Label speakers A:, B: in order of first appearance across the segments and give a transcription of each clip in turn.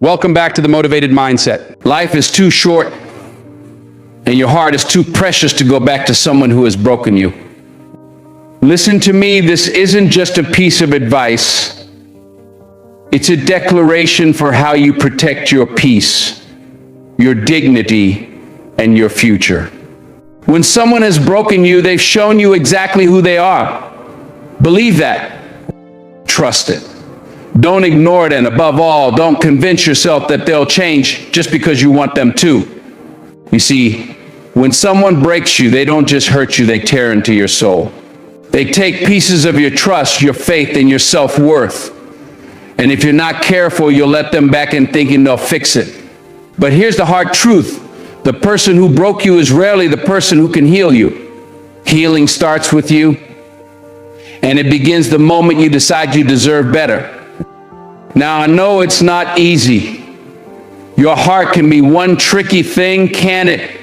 A: Welcome back to the Motivated Mindset. Life is too short and your heart is too precious to go back to someone who has broken you. Listen to me, this isn't just a piece of advice. It's a declaration for how you protect your peace, your dignity, and your future. When someone has broken you, they've shown you exactly who they are. Believe that. Trust it. Don't ignore it, and above all, don't convince yourself that they'll change just because you want them to. You see, when someone breaks you, they don't just hurt you, they tear into your soul. They take pieces of your trust, your faith, and your self-worth. And if you're not careful, you'll let them back in thinking they'll fix it. But here's the hard truth. The person who broke you is rarely the person who can heal you. Healing starts with you, and it begins the moment you decide you deserve better. Now, I know it's not easy. Your heart can be one tricky thing, can't it?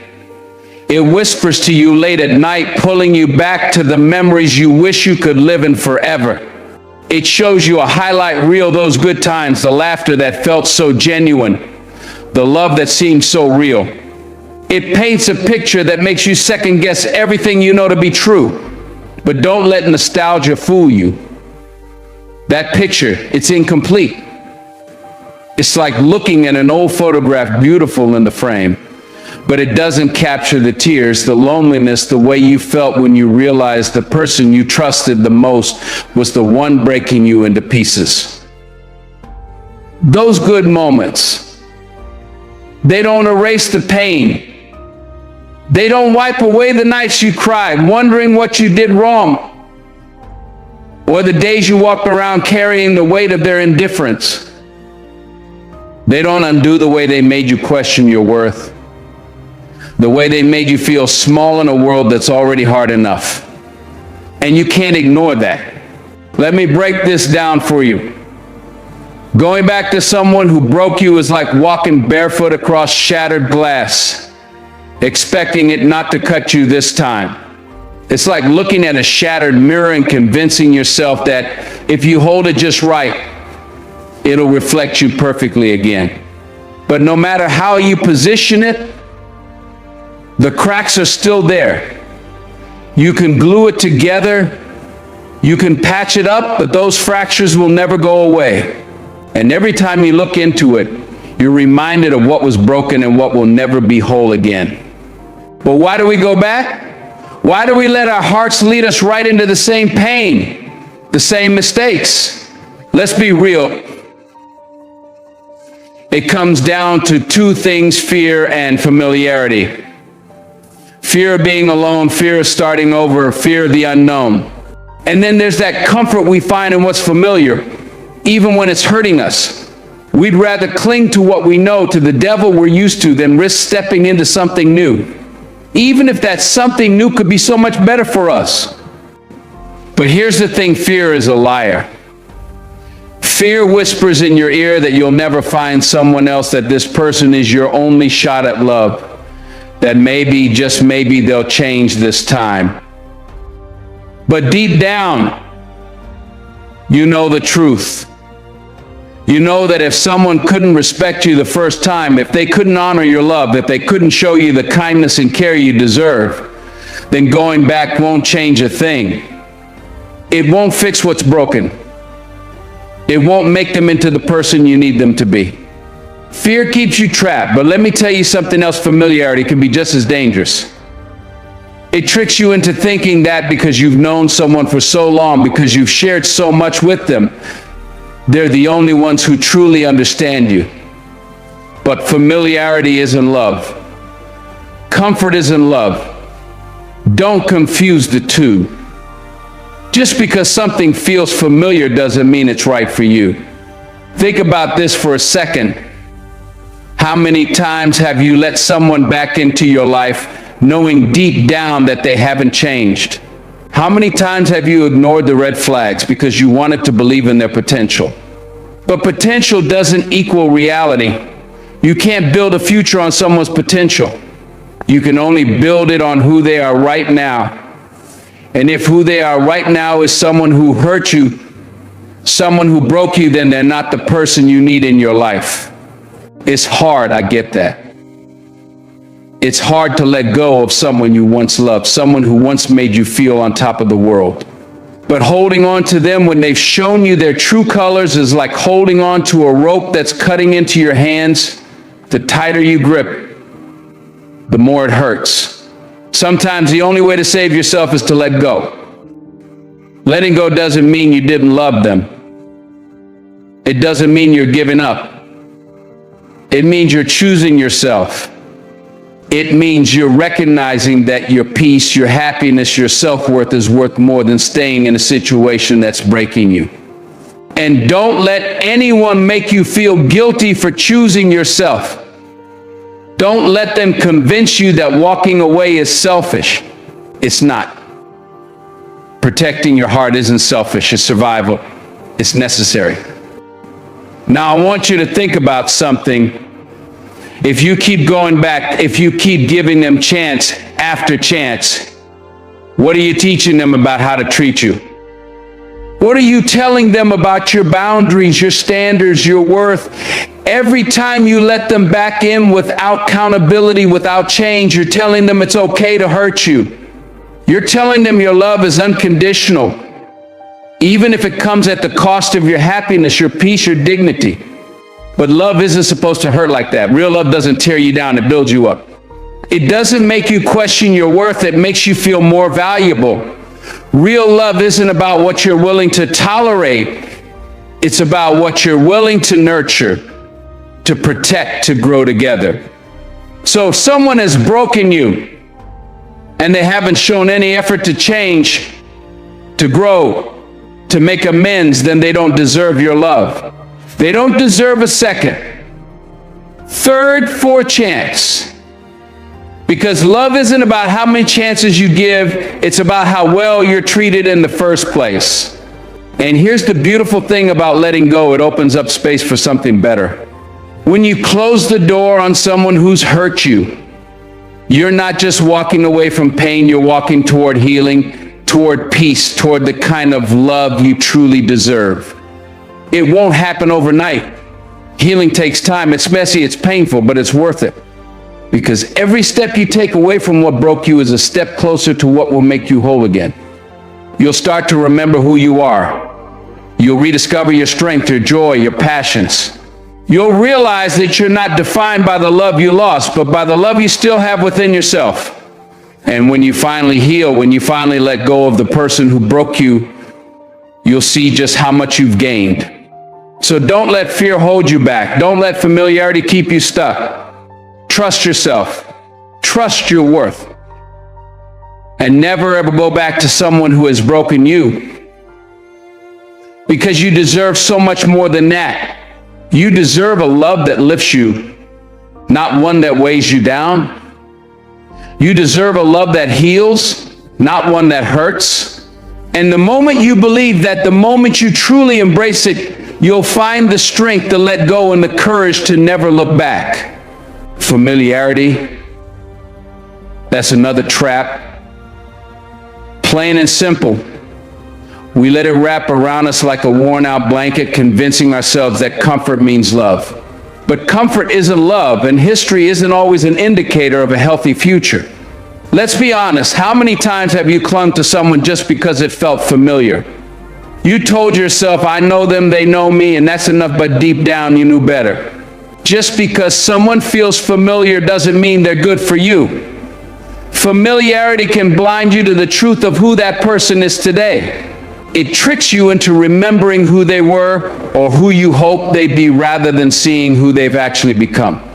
A: It whispers to you late at night, pulling you back to the memories you wish you could live in forever. It shows you a highlight reel, those good times, the laughter that felt so genuine, the love that seemed so real. It paints a picture that makes you second guess everything you know to be true. But don't let nostalgia fool you. That picture, it's incomplete. It's like looking at an old photograph, beautiful in the frame, but it doesn't capture the tears, the loneliness, the way you felt when you realized the person you trusted the most was the one breaking you into pieces. Those good moments, they don't erase the pain. They don't wipe away the nights you cried, wondering what you did wrong, or the days you walked around carrying the weight of their indifference. They don't undo the way they made you question your worth, the way they made you feel small in a world that's already hard enough. And you can't ignore that. Let me break this down for you. Going back to someone who broke you is like walking barefoot across shattered glass, expecting it not to cut you this time. It's like looking at a shattered mirror and convincing yourself that if you hold it just right, it'll reflect you perfectly again. But no matter how you position it, the cracks are still there. You can glue it together, you can patch it up, but those fractures will never go away. And every time you look into it, you're reminded of what was broken and what will never be whole again. But why do we go back? Why do we let our hearts lead us right into the same pain, the same mistakes? Let's be real. It comes down to two things: fear and familiarity. Fear of being alone, fear of starting over, fear of the unknown. And then there's that comfort we find in what's familiar, even when it's hurting us. We'd rather cling to what we know, to the devil we're used to, than risk stepping into something new, even if that something new could be so much better for us. But here's the thing, fear is a liar. Fear whispers in your ear that you'll never find someone else, that this person is your only shot at love, that maybe, just maybe, they'll change this time. But deep down, you know the truth. You know that if someone couldn't respect you the first time, if they couldn't honor your love, if they couldn't show you the kindness and care you deserve, then going back won't change a thing. It won't fix what's broken. It won't make them into the person you need them to be. Fear keeps you trapped, but let me tell you something else: familiarity can be just as dangerous. It tricks you into thinking that because you've known someone for so long, because you've shared so much with them, they're the only ones who truly understand you. But familiarity isn't love. Comfort isn't love. Don't confuse the two. Just because something feels familiar doesn't mean it's right for you. Think about this for a second. How many times have you let someone back into your life knowing deep down that they haven't changed? How many times have you ignored the red flags because you wanted to believe in their potential? But potential doesn't equal reality. You can't build a future on someone's potential. You can only build it on who they are right now. And if who they are right now is someone who hurt you, someone who broke you, then they're not the person you need in your life. It's hard, I get that. It's hard to let go of someone you once loved, someone who once made you feel on top of the world. But holding on to them when they've shown you their true colors is like holding on to a rope that's cutting into your hands. The tighter you grip, the more it hurts. Sometimes the only way to save yourself is to let go. Letting go doesn't mean you didn't love them. It doesn't mean you're giving up. It means you're choosing yourself. It means you're recognizing that your peace, your happiness, your self-worth is worth more than staying in a situation that's breaking you. And don't let anyone make you feel guilty for choosing yourself. Don't let them convince you that walking away is selfish. It's not. Protecting your heart isn't selfish, it's survival. It's necessary. Now I want you to think about something. If you keep going back, if you keep giving them chance after chance, what are you teaching them about how to treat you? What are you telling them about your boundaries, your standards, your worth? Every time you let them back in without accountability, without change, you're telling them it's okay to hurt you. You're telling them your love is unconditional, even if it comes at the cost of your happiness, your peace, your dignity. But love isn't supposed to hurt like that. Real love doesn't tear you down, it builds you up. It doesn't make you question your worth, it makes you feel more valuable. Real love isn't about what you're willing to tolerate. It's about what you're willing to nurture, to protect, to grow together. So if someone has broken you and they haven't shown any effort to change, to grow, to make amends, then they don't deserve your love. They don't deserve a second, third, fourth chance. Because love isn't about how many chances you give, it's about how well you're treated in the first place. And here's the beautiful thing about letting go, it opens up space for something better. When you close the door on someone who's hurt you, you're not just walking away from pain, you're walking toward healing, toward peace, toward the kind of love you truly deserve. It won't happen overnight. Healing takes time. It's messy, it's painful, but it's worth it. Because every step you take away from what broke you is a step closer to what will make you whole again. You'll start to remember who you are. You'll rediscover your strength, your joy, your passions. You'll realize that you're not defined by the love you lost, but by the love you still have within yourself. And when you finally heal, when you finally let go of the person who broke you, you'll see just how much you've gained. So don't let fear hold you back. Don't let familiarity keep you stuck. Trust yourself. Trust your worth. And never ever go back to someone who has broken you. Because you deserve so much more than that. You deserve a love that lifts you, not one that weighs you down. You deserve a love that heals, not one that hurts. And the moment you believe that, the moment you truly embrace it, you'll find the strength to let go and the courage to never look back. Familiarity, that's another trap. Plain and simple. We let it wrap around us like a worn-out blanket, convincing ourselves that comfort means love. But comfort isn't love, and history isn't always an indicator of a healthy future. Let's be honest, how many times have you clung to someone just because it felt familiar? You told yourself, I know them, they know me, and that's enough, but deep down you knew better. Just because someone feels familiar doesn't mean they're good for you. Familiarity can blind you to the truth of who that person is today. It tricks you into remembering who they were or who you hope they'd be rather than seeing who they've actually become.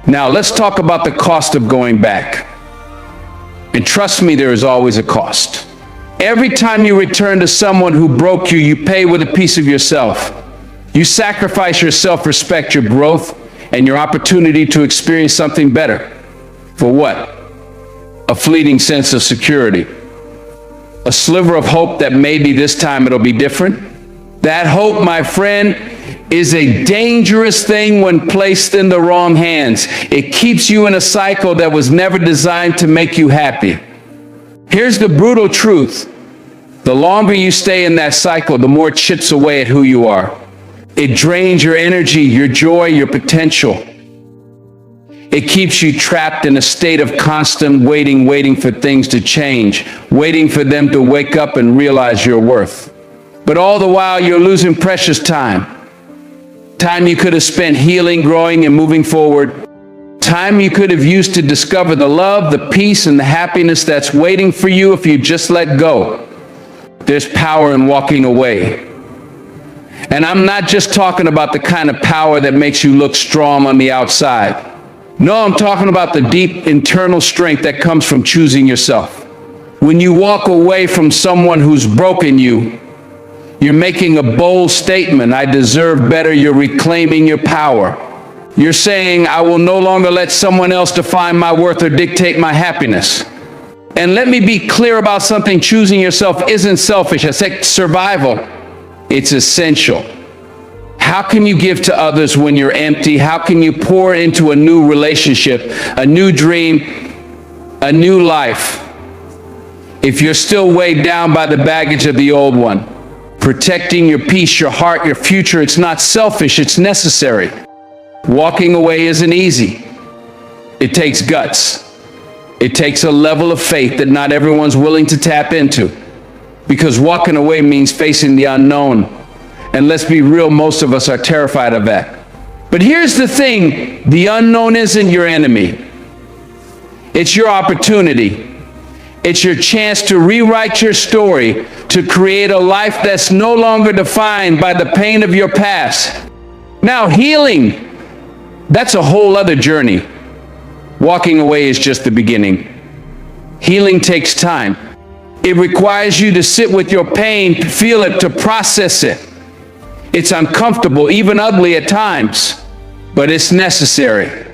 A: Now let's talk about the cost of going back. And trust me, there is always a cost. Every time you return to someone who broke you, you pay with a piece of yourself. You sacrifice your self-respect, your growth, and your opportunity to experience something better. For what? A fleeting sense of security. A sliver of hope that maybe this time it'll be different. That hope, my friend, is a dangerous thing when placed in the wrong hands. It keeps you in a cycle that was never designed to make you happy. Here's the brutal truth. The longer you stay in that cycle, the more it chips away at who you are. It drains your energy, your joy, your potential. It keeps you trapped in a state of constant waiting for things to change, waiting for them to wake up and realize your worth. But all the while, you're losing precious time. Time you could have spent healing, growing, and moving forward. Time you could have used to discover the love, the peace, and the happiness that's waiting for you if you just let go. There's power in walking away. And I'm not just talking about the kind of power that makes you look strong on the outside. No, I'm talking about the deep internal strength that comes from choosing yourself. When you walk away from someone who's broken you, you're making a bold statement. I deserve better. You're reclaiming your power. You're saying, I will no longer let someone else define my worth or dictate my happiness. And let me be clear about something. Choosing yourself isn't selfish. I said survival. It's essential. How can you give to others when you're empty? How can you pour into a new relationship, a new dream, a new life, if you're still weighed down by the baggage of the old one? Protecting your peace, your heart, your future, it's not selfish, it's necessary. Walking away isn't easy. It takes guts. It takes a level of faith that not everyone's willing to tap into. Because walking away means facing the unknown. And let's be real, most of us are terrified of that. But here's the thing, the unknown isn't your enemy. It's your opportunity. It's your chance to rewrite your story, to create a life that's no longer defined by the pain of your past. Now, healing, that's a whole other journey. Walking away is just the beginning. Healing takes time. It requires you to sit with your pain, to feel it, to process it. It's uncomfortable, even ugly at times, but it's necessary.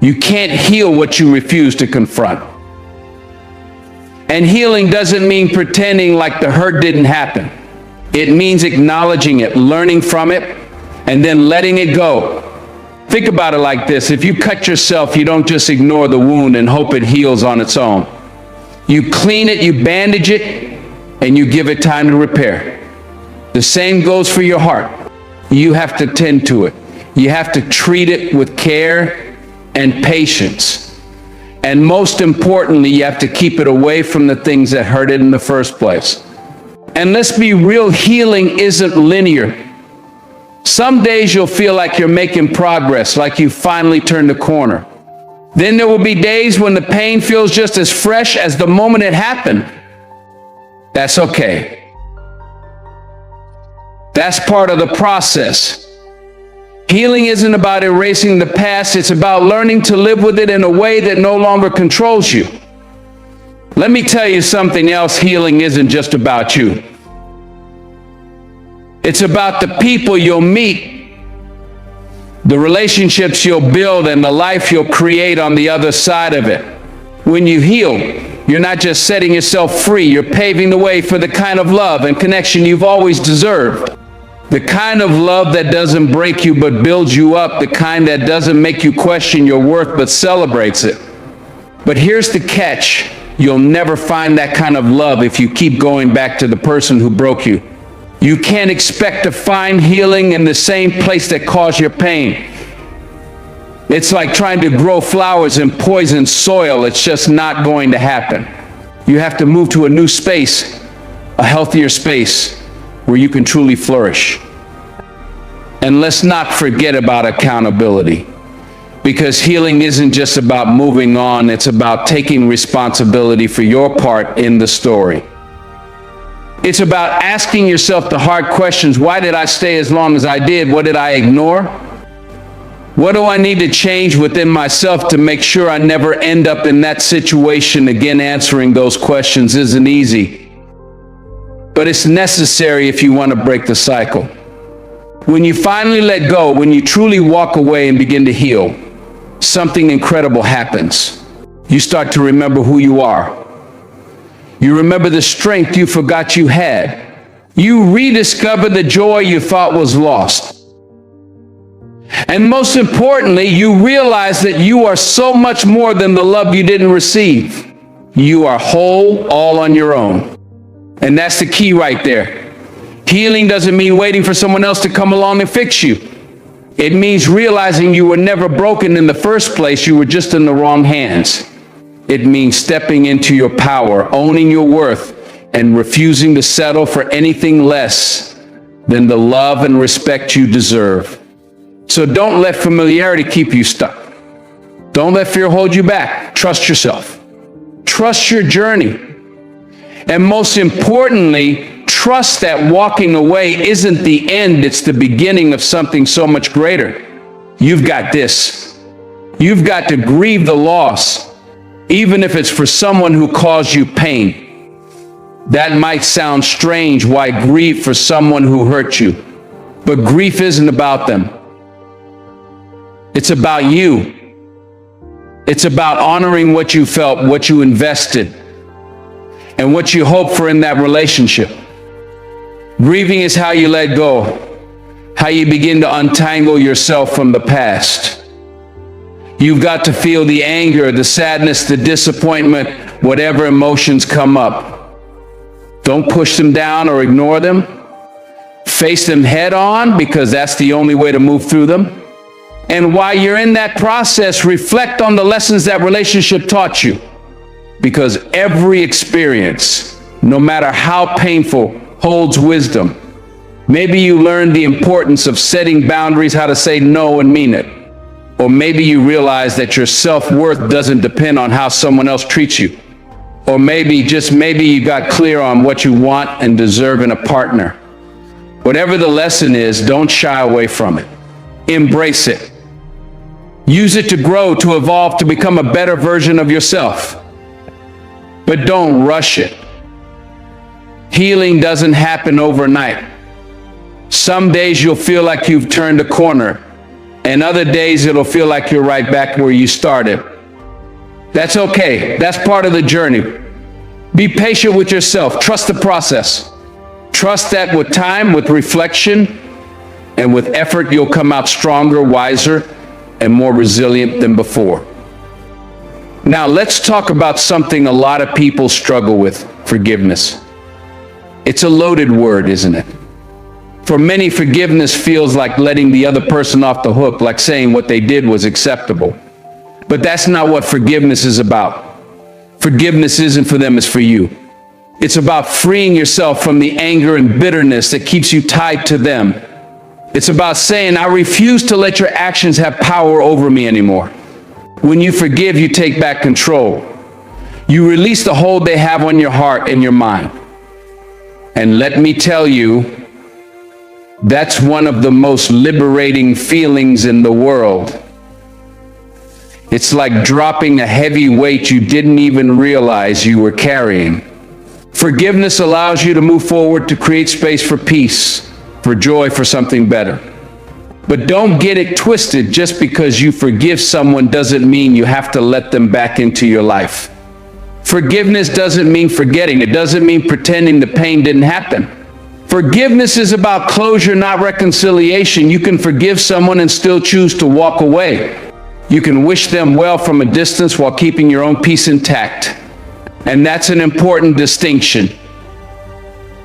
A: You can't heal what you refuse to confront. And healing doesn't mean pretending like the hurt didn't happen. It means acknowledging it, learning from it, and then letting it go. Think about it like this. If you cut yourself, you don't just ignore the wound and hope it heals on its own. You clean it, you bandage it, and you give it time to repair. The same goes for your heart. You have to tend to it. You have to treat it with care and patience. And most importantly, you have to keep it away from the things that hurt it in the first place. And let's be real, healing isn't linear. Some days you'll feel like you're making progress, like you finally turned the corner. Then there will be days when the pain feels just as fresh as the moment it happened. That's okay. That's part of the process. Healing isn't about erasing the past, it's about learning to live with it in a way that no longer controls you. Let me tell you something else, healing isn't just about you. It's about the people you'll meet, the relationships you'll build, and the life you'll create on the other side of it. When you heal, you're not just setting yourself free, you're paving the way for the kind of love and connection you've always deserved. The kind of love that doesn't break you but builds you up, the kind that doesn't make you question your worth but celebrates it. But here's the catch, you'll never find that kind of love if you keep going back to the person who broke you. You can't expect to find healing in the same place that caused your pain. It's like trying to grow flowers in poisoned soil. It's just not going to happen. You have to move to a new space, a healthier space where you can truly flourish. And let's not forget about accountability, because healing isn't just about moving on, it's about taking responsibility for your part in the story. It's about asking yourself the hard questions. Why did I stay as long as I did? What did I ignore? What do I need to change within myself to make sure I never end up in that situation again? Answering those questions isn't easy, but it's necessary if you want to break the cycle. When you finally let go, when you truly walk away and begin to heal, something incredible happens. You start to remember who you are. You remember the strength you forgot you had. You rediscover the joy you thought was lost. And most importantly, you realize that you are so much more than the love you didn't receive. You are whole, all on your own. And that's the key right there. Healing doesn't mean waiting for someone else to come along and fix you. It means realizing you were never broken in the first place, you were just in the wrong hands. It means stepping into your power, owning your worth, and refusing to settle for anything less than the love and respect you deserve. So don't let familiarity keep you stuck. Don't let fear hold you back. Trust yourself. Trust your journey. And most importantly, trust that walking away isn't the end, it's the beginning of something so much greater. You've got this. You've got to grieve the loss, even if it's for someone who caused you pain. That might sound strange, why grieve for someone who hurt you? But grief isn't about them. It's about you. It's about honoring what you felt, what you invested, and what you hope for in that relationship. Grieving is how you let go, how you begin to untangle yourself from the past. You've got to feel the anger, the sadness, the disappointment, whatever emotions come up. Don't push them down or ignore them. Face them head on, because that's the only way to move through them. And while you're in that process, reflect on the lessons that relationship taught you. Because every experience, no matter how painful, holds wisdom. Maybe you learned the importance of setting boundaries, how to say no and mean it. Or maybe you realize that your self-worth doesn't depend on how someone else treats you. Or maybe, just maybe, you got clear on what you want and deserve in a partner. Whatever the lesson is, don't shy away from it. Embrace it. Use it to grow, to evolve, to become a better version of yourself. But don't rush it. Healing doesn't happen overnight. Some days you'll feel like you've turned a corner, and other days it'll feel like you're right back where you started. That's okay. That's part of the journey. Be patient with yourself. Trust the process. Trust that with time, with reflection, and with effort, you'll come out stronger, wiser, and more resilient than before. Now, let's talk about something a lot of people struggle with: forgiveness. It's a loaded word, isn't it? For many, forgiveness feels like letting the other person off the hook, like saying what they did was acceptable. But that's not what forgiveness is about. Forgiveness isn't for them, it's for you. It's about freeing yourself from the anger and bitterness that keeps you tied to them. It's about saying, I refuse to let your actions have power over me anymore. When you forgive, you take back control. You release the hold they have on your heart and your mind. And let me tell you, that's one of the most liberating feelings in the world. It's like dropping a heavy weight you didn't even realize you were carrying. Forgiveness allows you to move forward, to create space for peace, for joy, for something better. But don't get it twisted. Just because you forgive someone doesn't mean you have to let them back into your life. Forgiveness doesn't mean forgetting. It doesn't mean pretending the pain didn't happen. Forgiveness is about closure, not reconciliation. You can forgive someone and still choose to walk away. You can wish them well from a distance while keeping your own peace intact. And that's an important distinction.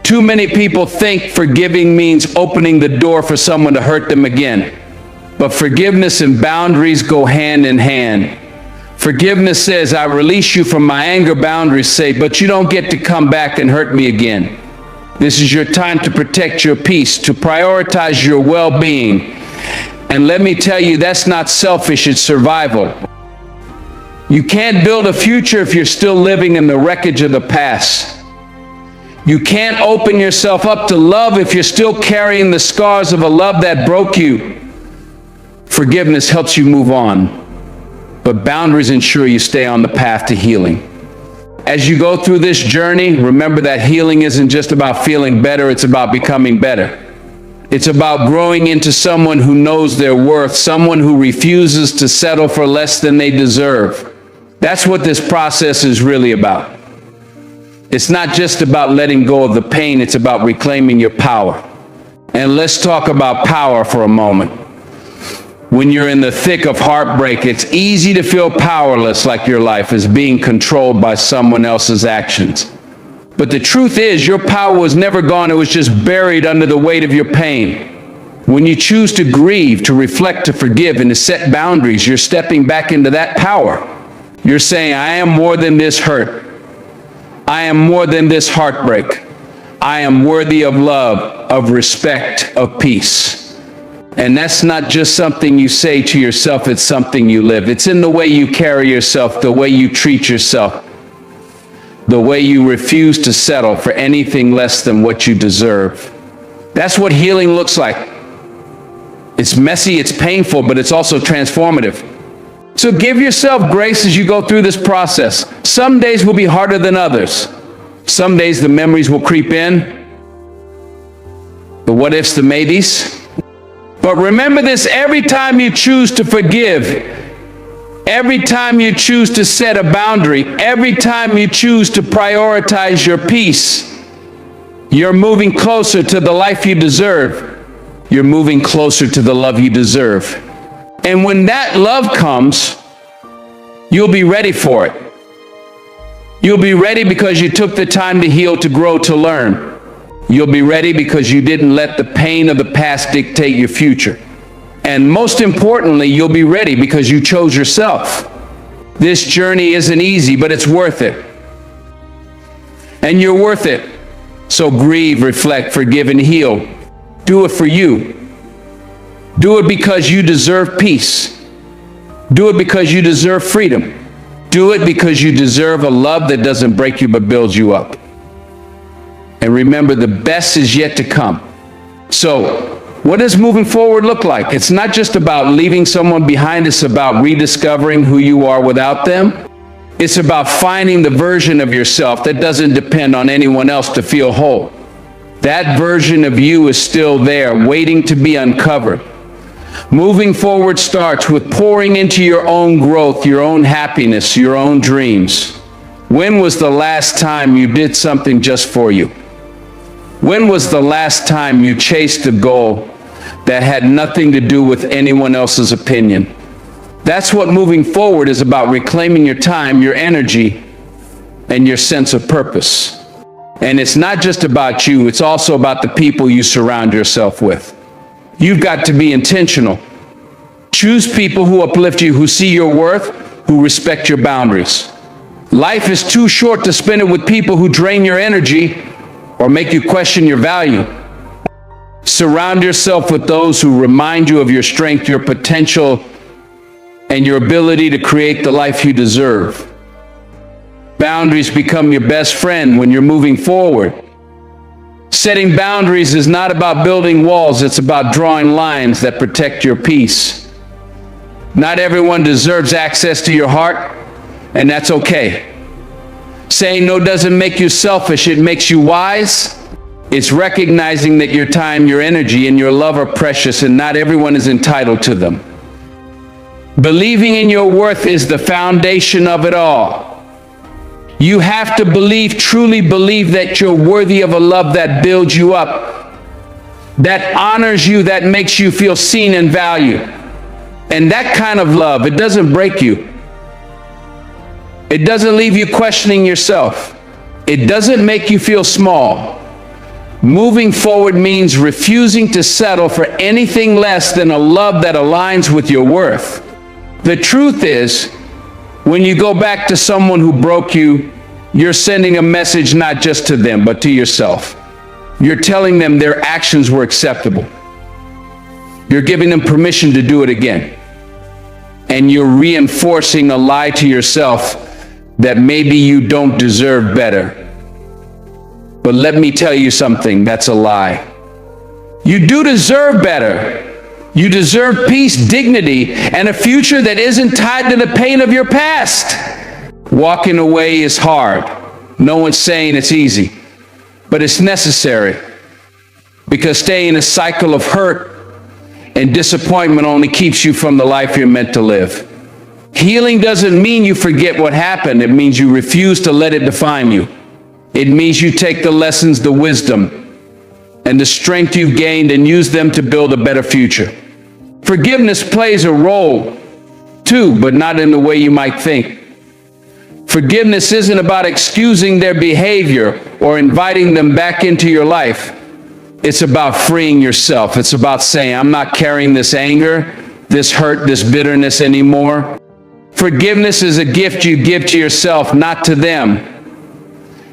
A: Too many people think forgiving means opening the door for someone to hurt them again. But forgiveness and boundaries go hand in hand. Forgiveness says, I release you from my anger. Boundaries say, but you don't get to come back and hurt me again. This is your time to protect your peace, to prioritize your well-being. And let me tell you, that's not selfish, it's survival. You can't build a future if you're still living in the wreckage of the past. You can't open yourself up to love if you're still carrying the scars of a love that broke you. Forgiveness helps you move on, but boundaries ensure you stay on the path to healing. As you go through this journey, remember that healing isn't just about feeling better, it's about becoming better. It's about growing into someone who knows their worth, someone who refuses to settle for less than they deserve. That's what this process is really about. It's not just about letting go of the pain, it's about reclaiming your power. And let's talk about power for a moment. When you're in the thick of heartbreak, it's easy to feel powerless, like your life is being controlled by someone else's actions. But the truth is, your power was never gone, it was just buried under the weight of your pain. When you choose to grieve, to reflect, to forgive, and to set boundaries, you're stepping back into that power. You're saying, I am more than this hurt. I am more than this heartbreak. I am worthy of love, of respect, of peace. And that's not just something you say to yourself, it's something you live. It's in the way you carry yourself, the way you treat yourself, the way you refuse to settle for anything less than what you deserve. That's what healing looks like. It's messy, it's painful, but it's also transformative. So give yourself grace as you go through this process. Some days will be harder than others. Some days the memories will creep in, the what ifs, the maybes. But remember this, every time you choose to forgive, every time you choose to set a boundary, every time you choose to prioritize your peace, you're moving closer to the life you deserve. You're moving closer to the love you deserve. And when that love comes, you'll be ready for it. You'll be ready because you took the time to heal, to grow, to learn. You'll be ready because you didn't let the pain of the past dictate your future. And most importantly, you'll be ready because you chose yourself. This journey isn't easy, but it's worth it. And you're worth it. So grieve, reflect, forgive, and heal. Do it for you. Do it because you deserve peace. Do it because you deserve freedom. Do it because you deserve a love that doesn't break you but builds you up. And remember, the best is yet to come. So, what does moving forward look like? It's not just about leaving someone behind. It's about rediscovering who you are without them. It's about finding the version of yourself that doesn't depend on anyone else to feel whole. That version of you is still there, waiting to be uncovered. Moving forward starts with pouring into your own growth, your own happiness, your own dreams. When was the last time you did something just for you? When was the last time you chased a goal that had nothing to do with anyone else's opinion? That's what moving forward is about, reclaiming your time, your energy, and your sense of purpose. And it's not just about you, it's also about the people you surround yourself with. You've got to be intentional. Choose people who uplift you, who see your worth, who respect your boundaries. Life is too short to spend it with people who drain your energy or make you question your value. Surround yourself with those who remind you of your strength, your potential, and your ability to create the life you deserve. Boundaries become your best friend when you're moving forward. Setting boundaries is not about building walls, it's about drawing lines that protect your peace. Not everyone deserves access to your heart, and that's okay. Saying no doesn't make you selfish, it makes you wise. It's recognizing that your time, your energy, and your love are precious, and not everyone is entitled to them. Believing in your worth is the foundation of it all. You have to believe, truly believe, that you're worthy of a love that builds you up, that honors you, that makes you feel seen and valued. And that kind of love, it doesn't break you. It doesn't leave you questioning yourself. It doesn't make you feel small. Moving forward means refusing to settle for anything less than a love that aligns with your worth. The truth is, when you go back to someone who broke you, you're sending a message not just to them, but to yourself. You're telling them their actions were acceptable. You're giving them permission to do it again. And you're reinforcing a lie to yourself that maybe you don't deserve better. But let me tell you something, that's a lie. You do deserve better. You deserve peace, dignity, and a future that isn't tied to the pain of your past. Walking away is hard. No one's saying it's easy, but it's necessary, because staying in a cycle of hurt and disappointment only keeps you from the life you're meant to live. Healing doesn't mean you forget what happened. It means you refuse to let it define you. It means you take the lessons, the wisdom, and the strength you've gained and use them to build a better future. Forgiveness plays a role too, but not in the way you might think. Forgiveness isn't about excusing their behavior or inviting them back into your life. It's about freeing yourself. It's about saying, I'm not carrying this anger, this hurt, this bitterness anymore. Forgiveness is a gift you give to yourself, not to them.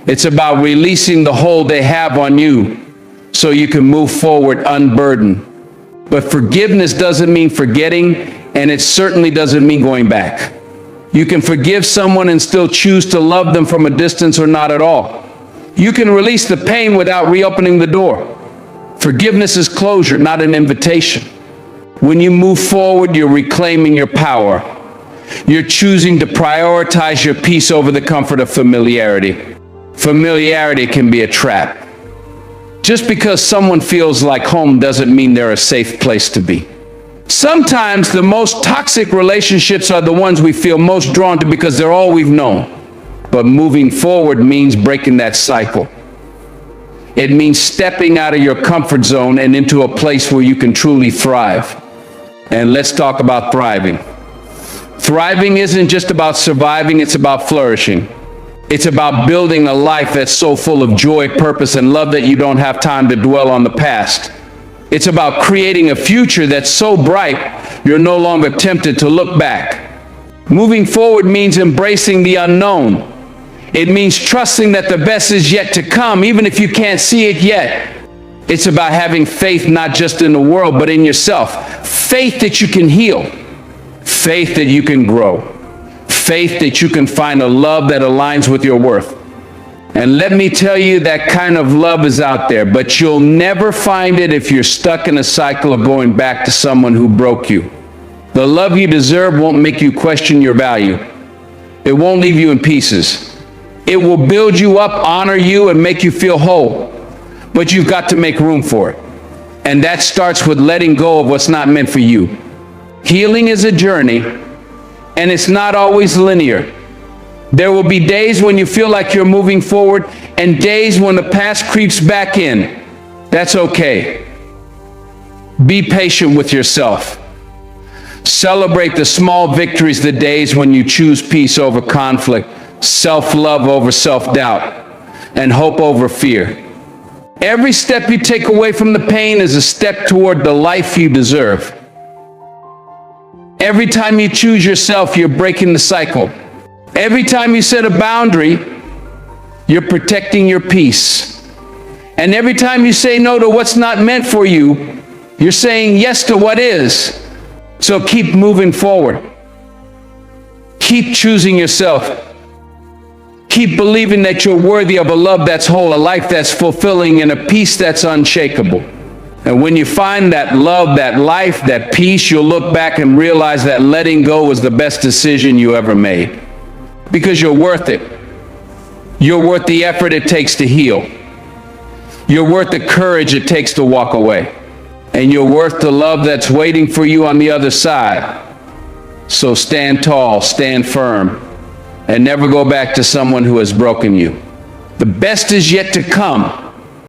A: It's about releasing the hold they have on you so you can move forward unburdened. But forgiveness doesn't mean forgetting, and it certainly doesn't mean going back. You can forgive someone and still choose to love them from a distance or not at all. You can release the pain without reopening the door. Forgiveness is closure, not an invitation. When you move forward, you're reclaiming your power. You're choosing to prioritize your peace over the comfort of familiarity. Familiarity can be a trap. Just because someone feels like home doesn't mean they're a safe place to be. Sometimes the most toxic relationships are the ones we feel most drawn to because they're all we've known. But moving forward means breaking that cycle. It means stepping out of your comfort zone and into a place where you can truly thrive. And let's talk about thriving. Thriving isn't just about surviving, it's about flourishing. It's about building a life that's so full of joy, purpose, and love that you don't have time to dwell on the past. It's about creating a future that's so bright, you're no longer tempted to look back. Moving forward means embracing the unknown. It means trusting that the best is yet to come, even if you can't see it yet. It's about having faith not just in the world, but in yourself. Faith that you can heal. Faith that you can grow. Faith that you can find a love that aligns with your worth. And let me tell you, that kind of love is out there, but you'll never find it if you're stuck in a cycle of going back to someone who broke you. The love you deserve won't make you question your value. It won't leave you in pieces. It will build you up, honor you, and make you feel whole. But you've got to make room for it. And that starts with letting go of what's not meant for you. Healing is a journey, and it's not always linear. There will be days when you feel like you're moving forward, and days when the past creeps back in. That's okay. Be patient with yourself. Celebrate the small victories, the days when you choose peace over conflict, self-love over self-doubt, and hope over fear. Every step you take away from the pain is a step toward the life you deserve. Every time you choose yourself, you're breaking the cycle. Every time you set a boundary, you're protecting your peace. And every time you say no to what's not meant for you, you're saying yes to what is. So keep moving forward. Keep choosing yourself. Keep believing that you're worthy of a love that's whole, a life that's fulfilling, and a peace that's unshakable. And when you find that love, that life, that peace, you'll look back and realize that letting go was the best decision you ever made. Because you're worth it. You're worth the effort it takes to heal. You're worth the courage it takes to walk away. And you're worth the love that's waiting for you on the other side. So stand tall, stand firm, and never go back to someone who has broken you. The best is yet to come.